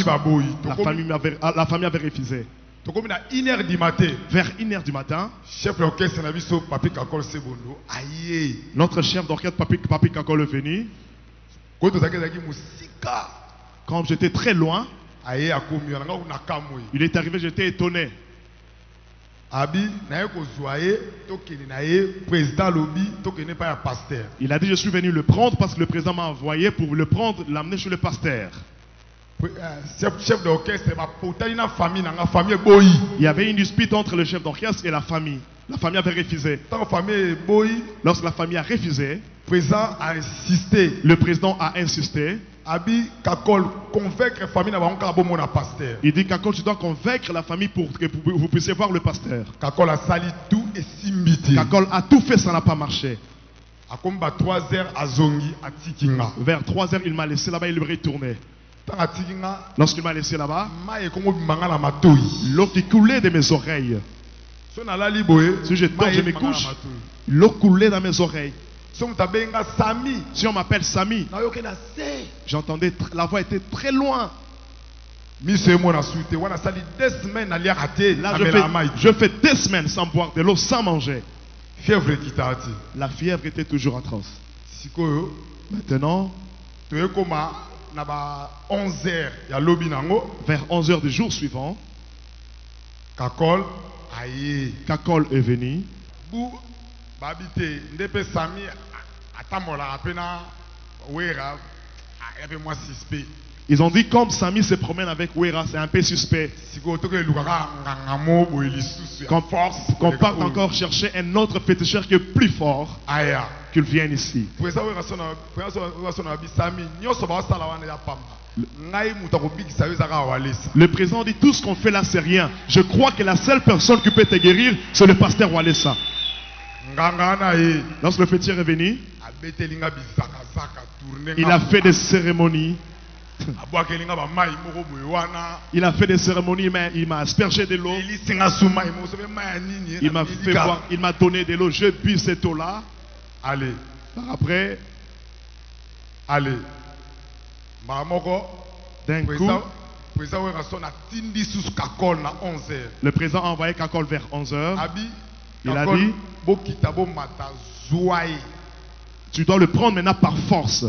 famille avait refusé. Vers 1h du matin, notre chef d'orchestre Papi Kakol est venu. Quand j'étais très loin, il est arrivé, j'étais étonné. Il a dit je suis venu le prendre parce que le président m'a envoyé pour le prendre, l'amener chez le pasteur. Chef d'orchestre, il y avait une dispute entre le chef d'orchestre et la famille. La famille avait refusé. Lorsque la famille a refusé, le président a insisté. Il dit Kakol, tu dois convaincre la famille pour que vous puissiez voir le pasteur. Kakol a tout fait, ça n'a pas marché. Vers 3h, il m'a laissé là-bas, il est retourné. Lorsqu'il m'a laissé là-bas, l'eau qui coulait de mes oreilles. Si je dors, je me couche, l'eau coulait dans mes oreilles. Si on m'appelle Sami, j'entendais, la voix était très loin. Là, je fais 2 semaines sans boire de l'eau, sans manger. La fièvre était toujours atroce. Maintenant, vers 11h du jour suivant, Kakol est venu. Ils ont dit comme Samy se promène avec Wera, c'est un peu suspect. Qu'on parte encore chercher un autre féticheur qui est plus fort, qu'il vienne ici. Le président dit tout ce qu'on fait là c'est rien. Je crois que la seule personne qui peut te guérir c'est le pasteur Walesa. Lorsque le féticheur est venu, il a fait des cérémonies. Il a fait des cérémonies, mais il m'a aspergé de l'eau. Il m'a fait boire, il m'a donné de l'eau. Je bu cette eau-là. Allez. Après, d'un coup, le président a envoyé Kakol vers 11h. Il a dit, tu dois le prendre maintenant par force.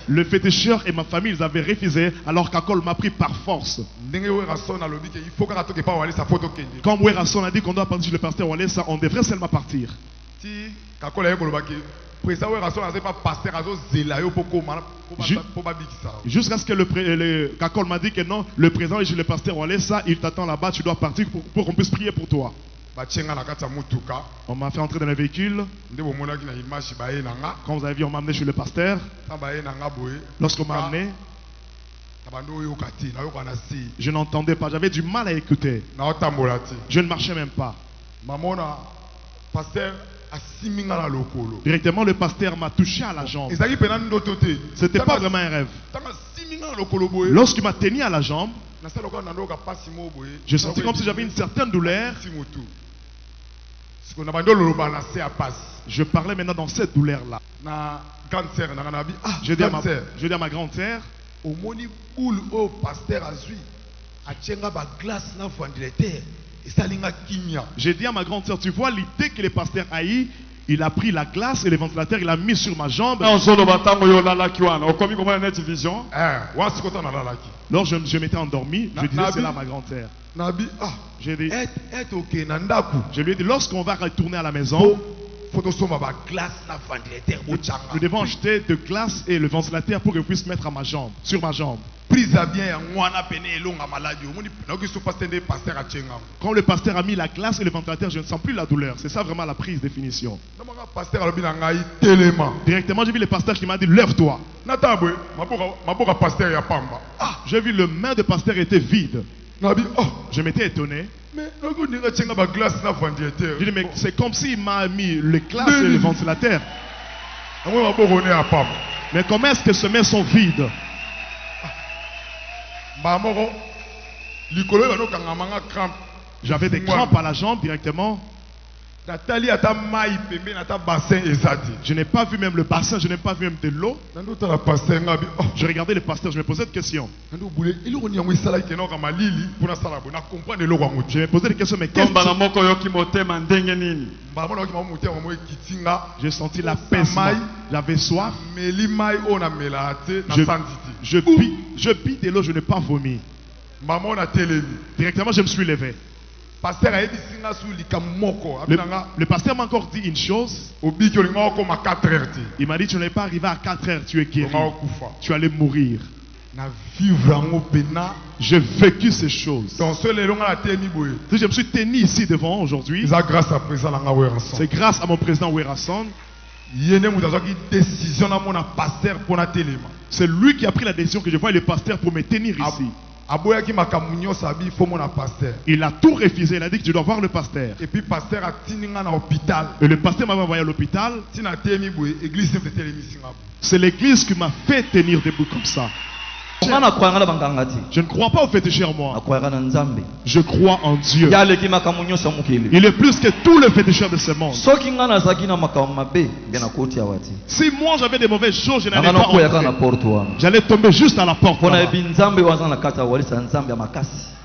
Le féticheur et ma famille, ils avaient refusé, alors Kakol m'a pris par force. Comme Werason a dit qu'on doit partir sur le pasteur Walesa, on devrait seulement partir. Jusqu'à ce que le Kakol m'a dit que non, le président et le pasteur Walesa, il t'attend là-bas, tu dois partir pour qu'on puisse prier pour toi. On m'a fait entrer dans le véhicule. Quand vous avez vu, on m'a amené chez le pasteur. Lorsqu'on m'a amené, je n'entendais pas, j'avais du mal à écouter. Je ne marchais même pas. Directement, le pasteur m'a touché à la jambe. Ce n'était pas vraiment un rêve. Lorsqu'il m'a tenu à la jambe, j'ai senti comme si j'avais une certaine douleur. Je parlais maintenant dans cette douleur-là. Je dis à ma grande sœur, j'ai dit à ma grande sœur, tu vois l'idée que le pasteur a eu, il a pris la glace et le ventilateur, il l'a mis sur ma jambe. Alors je m'étais endormi, je disais c'est là ma grande sœur. J'ai dit, je lui ai dit, lorsqu'on va retourner à la maison, nous devons acheter de glace et le ventilateur pour que je puisse mettre à ma jambe, sur ma jambe. Quand le pasteur a mis la glace et le ventilateur, je ne sens plus la douleur. C'est ça vraiment la prise définition. Directement, j'ai vu le pasteur qui m'a dit, lève-toi. J'ai vu le main de pasteur était vide. Je m'étais étonné. Je dis, mais c'est comme s'il m'a mis le glace et le ventilateur. Mais comment est-ce que ces mains sont vides? J'avais des crampes à la jambe directement. Je n'ai pas vu même le bassin, je n'ai pas vu même de l'eau. Je regardais le pasteur, je me posais des questions. Je me posais des questions, mais qu'est-ce que... J'ai senti l'apaisement. J'avais soif. Je pis de l'eau, je n'ai pas vomi. Directement, je me suis levé. Le pasteur m'a encore dit une chose. Il m'a dit, tu n'es pas arrivé à 4 heures, tu es guéri. Tu allais mourir. J'ai vécu ces choses. Si je me suis tenu ici devant aujourd'hui, c'est grâce à mon président Werason. C'est lui qui a pris la décision que je vois le pasteur pour me tenir ici. Il a tout refusé, il a dit que tu dois voir le pasteur. Et le pasteur m'a envoyé à l'hôpital. C'est l'église qui m'a fait tenir debout comme ça. Je ne crois pas au féticheur moi. Je crois en Dieu. Il est plus que tous les féticheurs de ce monde. Si moi j'avais des mauvaises choses, je n'allais pas entrer. J'allais tomber juste à la porte.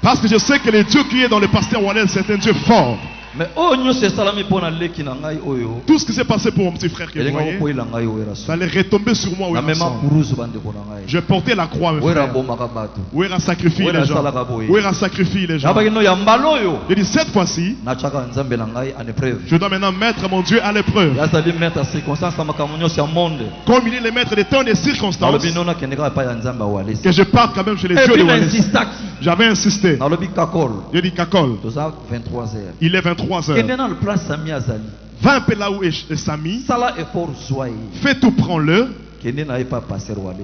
Parce que je sais que le Dieu qui est dans le pasteur Walel, c'est un Dieu fort. Mais oh nous c'est salami pour aller qui n'angai oyo. Tout ce qui s'est passé pour mon petit frère qui est voyé, ça allait retomber sur moi. Je portais la croix, mes frères. Où est sacrifié les gens? Où est sacrifié les gens? Je dis cette fois-ci, je dois maintenant mettre mon Dieu à l'épreuve. Comme il est le maître des temps et des circonstances, que je parte quand même chez les dieux de Wallis. J'avais insisté. Je dis Kakol. Il est 23h. Va un peu là où est Samy. Fais tout, prends-le.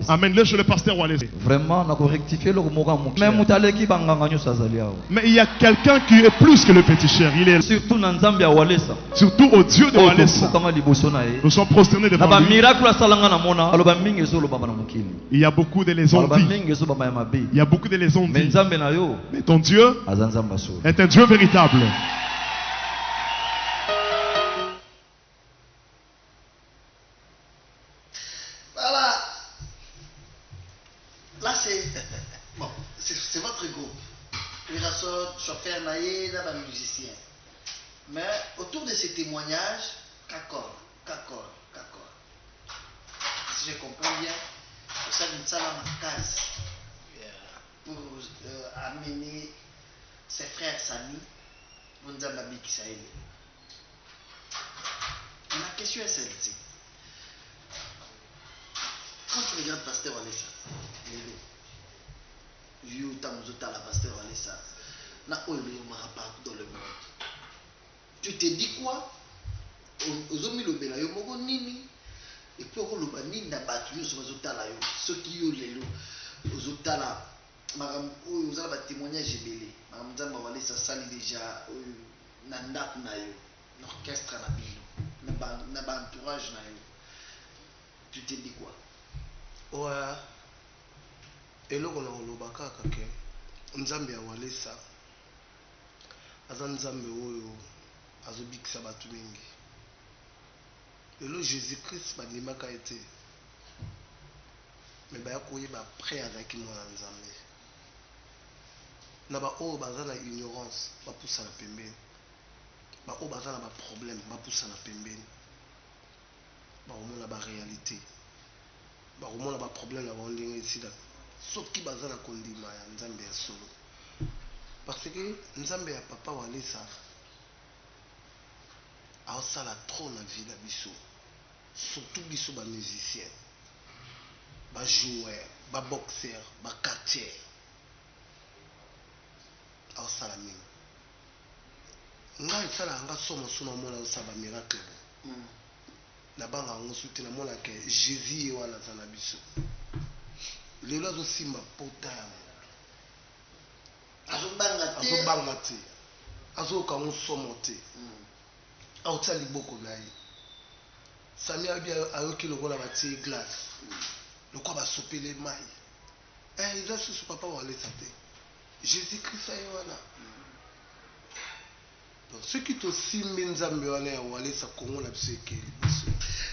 Amène-le chez le pasteur Wallis. Vraiment, on a rectifié le mot. Mais il y a quelqu'un qui est plus que le petit cher. Il est surtout au Dieu de Wallis. Nous sommes prosternés devant lui. Il y a beaucoup de les ont dit. Il y a beaucoup de les ont dit. Mais ton Dieu est un Dieu véritable. C'est votre groupe. Chauffeur naïe, musicien. Mais autour de ces témoignages, Kakol. Si je comprends bien, ça une salle en case pour amener ses frères Samy, Bonzambabi qui s'est aidé. Ma question est celle-ci. Quand tu regardes Pasteur Wallis, la Pasteur Wallis, dans le monde. Tu te dis quoi? Aux mis le bélayo, nini, et puis on le nini n'a pas tué sur ceux qui ont les lots, aux otala, vous avez un témoignage belé, Madame Wallis a sali déjà, Nanda Nayo, l'orchestre à la bille, n'a pas entourage Nayo. Tu te dis quoi? Ouais, et là on a le baka kake, Nzambe a Wallis. Azanzambe oyo azobikisa batu mingi. Lelo Jésus-Christ bandimaka ete. Mais baya koyeba prêt azaki mwana Nzambe. Na ba oyo baza na ignorance bapusa na pembeni. Ba oyo baza na ba problème bapusa na pembeni. Ba omona ba réalité. Ba omona ba problème na bandinga sida. Soki baza na kondima ya Nzambe ya solo. Parce que Nzambe ya papa Wallis aosala trop na vie na biso, surtout biso ba musicien, ba joueur, ba boxeur, ba quartier. Aosala mingi. Nga esala nga somo suna mona osala ba miracle. Na banga ngo suti na mona ke Jésus ye wana za na biso. Lelo azosimba pota ya azobanga te azoka mosomo te aotia liboko na ye Samy abi ayoki lokola batie glace lokwa basopele mai eza susu papa Wallis te Jésus-Christ aye wana. Donc ceux qui tosimbi Nzambe wana ya Wallis Congo na biso ekeli biso.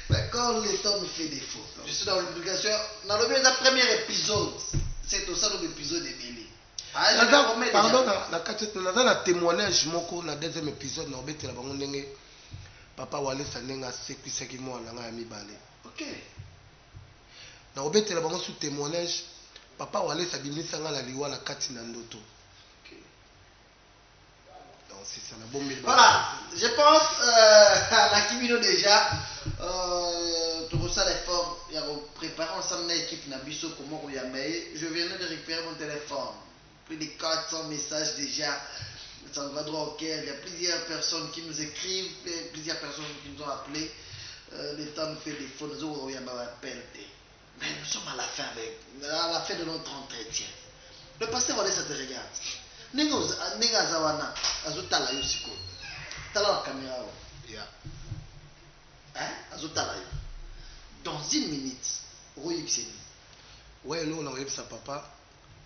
Mais quand le temps me fait défaut, je suis dans l'obligation, dans le premier épisode, c'est aussi l'épisode de Béli. Pardon, na témoignage moko na deuxième épisode na obetela bango ndenge papa Wallis ndenga sekwisaki mwana nga ya mibale. OK. Na obetela bango sous témoignage papa Wallis abimisa nga na liwa na kati na ndoto. OK. Donc c'est ça la bombe. Voilà, je pense à la Kimino déjà tout ça l'effort, il y a préparé ensemble l'équipe Nabiso comment on y a mis. Je viens de récupérer mon téléphone. Plus de 400 messages déjà. Ça va droit au cœur. Il y a plusieurs personnes qui nous écrivent, plusieurs personnes qui nous ont appelés. Le temps nous fait des faux, nous avons appelé. Mais nous sommes à la fin de notre entretien. Le pasteur Wallis, ça te regarde. Nenga Zawana, Azutala Yosiko. Tala la caméra. Hein? Azutala. Dans une minute, Royixeni. Ouais, nous on a sa papa.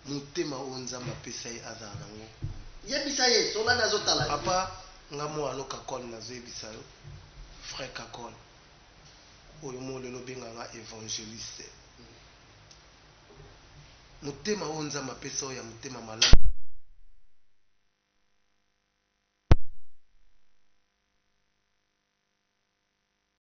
Mutema onzamba pesa ye azala nango. Yebisa ye sola na zotala. Papa nga mwana Kakol na zebisa yo. Frère Kakol. Oyo mo lelo benga nga évangéliste. Mutema onzamba pesa ya mutema malamu.